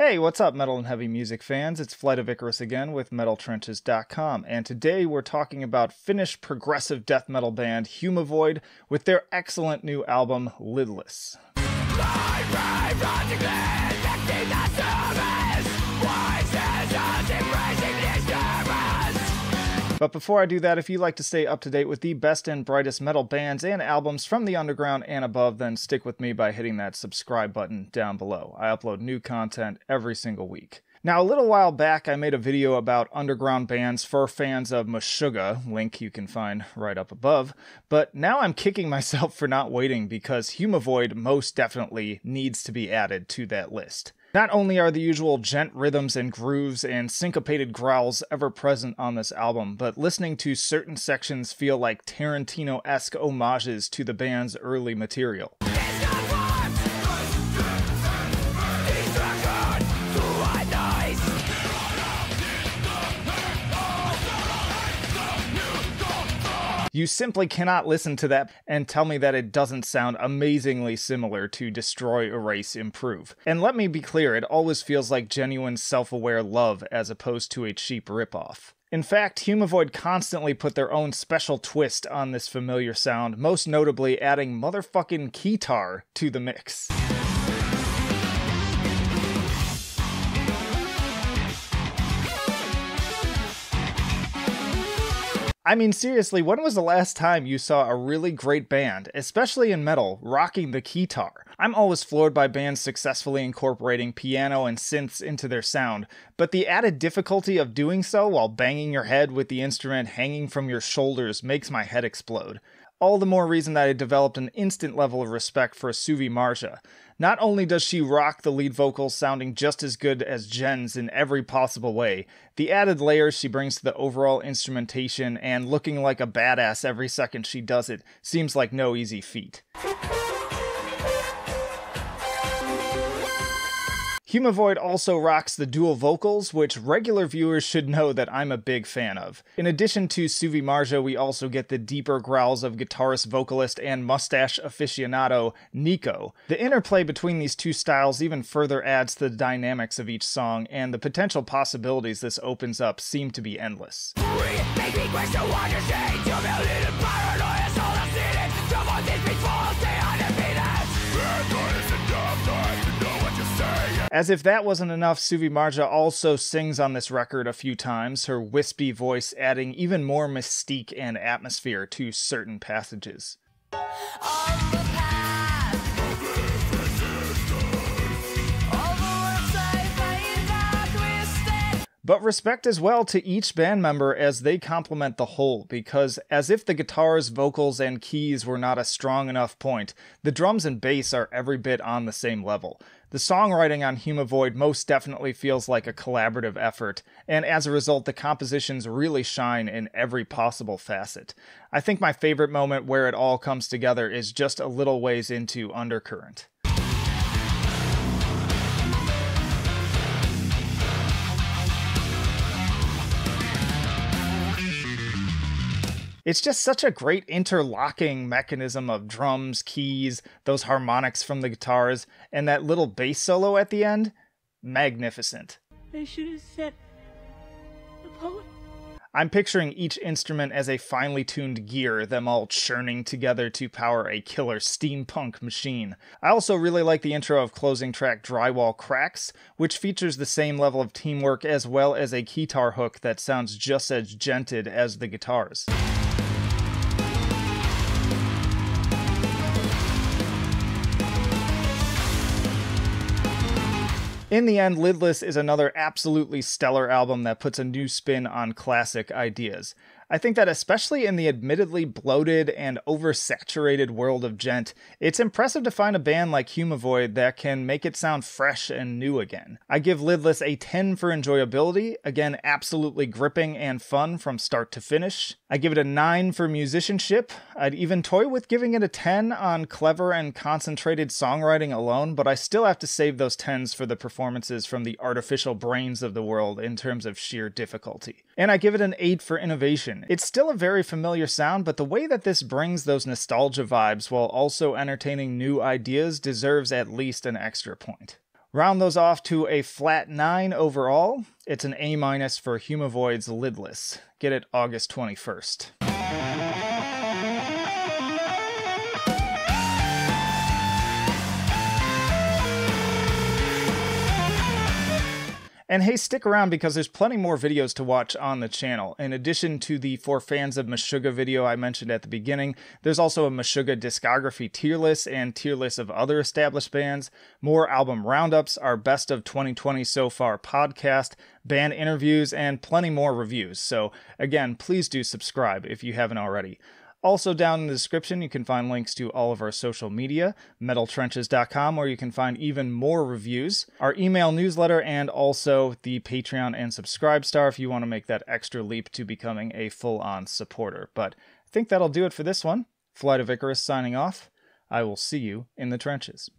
Hey, what's up, metal and heavy music fans? It's Flight of Icarus again with MetalTrenches.com, and today we're talking about Finnish progressive death metal band Humavoid with their excellent new album, Lidless. But before I do that, if you'd like to stay up to date with the best and brightest metal bands and albums from the underground and above, then stick with me by hitting that subscribe button down below. I upload new content every single week. Now, a little while back, I made a video about underground bands for fans of Meshuggah, link you can find right up above, but now I'm kicking myself for not waiting because Humavoid most definitely needs to be added to that list. Not only are the usual djent rhythms and grooves and syncopated growls ever present on this album, but listening to certain sections feel like Tarantino-esque homages to the band's early material. You simply cannot listen to that and tell me that it doesn't sound amazingly similar to Destroy, Erase, Improve. And let me be clear, it always feels like genuine self-aware love as opposed to a cheap ripoff. In fact, Humavoid constantly put their own special twist on this familiar sound, most notably adding motherfucking keytar to the mix. I mean, seriously, when was the last time you saw a really great band, especially in metal, rocking the keytar? I'm always floored by bands successfully incorporating piano and synths into their sound, but the added difficulty of doing so while banging your head with the instrument hanging from your shoulders makes my head explode. All the more reason that I developed an instant level of respect for Suvi Marja. Not only does she rock the lead vocals sounding just as good as Jen's in every possible way, the added layers she brings to the overall instrumentation and looking like a badass every second she does it seems like no easy feat. Humavoid also rocks the dual vocals, which regular viewers should know that I'm a big fan of. In addition to Suvi Marja, we also get the deeper growls of guitarist, vocalist, and mustache aficionado Nico. The interplay between these two styles even further adds to the dynamics of each song, and the potential possibilities this opens up seem to be endless. As if that wasn't enough, Suvi Marja also sings on this record a few times, her wispy voice adding even more mystique and atmosphere to certain passages. But respect as well to each band member as they complement the whole, because as if the guitars, vocals, and keys were not a strong enough point, the drums and bass are every bit on the same level. The songwriting on Humavoid most definitely feels like a collaborative effort, and as a result the compositions really shine in every possible facet. I think my favorite moment where it all comes together is just a little ways into Undercurrent. It's just such a great interlocking mechanism of drums, keys, those harmonics from the guitars, and that little bass solo at the end. Magnificent. They should have said the poet. I'm picturing each instrument as a finely tuned gear, them all churning together to power a killer steampunk machine. I also really like the intro of closing track Drywall Cracks, which features the same level of teamwork as well as a guitar hook that sounds just as djented as the guitars. In the end, Lidless is another absolutely stellar album that puts a new spin on classic ideas. I think that especially in the admittedly bloated and oversaturated world of djent, it's impressive to find a band like Humavoid that can make it sound fresh and new again. I give Lidless a 10 for enjoyability, again absolutely gripping and fun from start to finish. I give it a 9 for musicianship. I'd even toy with giving it a 10 on clever and concentrated songwriting alone, but I still have to save those 10s for the performances from the artificial brains of the world in terms of sheer difficulty. And I give it an 8 for innovation. It's still a very familiar sound, but the way that this brings those nostalgia vibes while also entertaining new ideas deserves at least an extra point. Round those off to a flat 9 overall. It's an A- for Humavoid's Lidless. Get it August 21st. And hey, stick around because there's plenty more videos to watch on the channel. In addition to the For Fans of Meshuggah video I mentioned at the beginning, there's also a Meshuggah discography tier list and tier list of other established bands, more album roundups, our Best of 2020 So Far podcast, band interviews, and plenty more reviews. So again, please do subscribe if you haven't already. Also down in the description, you can find links to all of our social media, metaltrenches.com, where you can find even more reviews, our email newsletter, and also the Patreon and Subscribe Star if you want to make that extra leap to becoming a full-on supporter. But I think that'll do it for this one. Flight of Icarus signing off. I will see you in the trenches.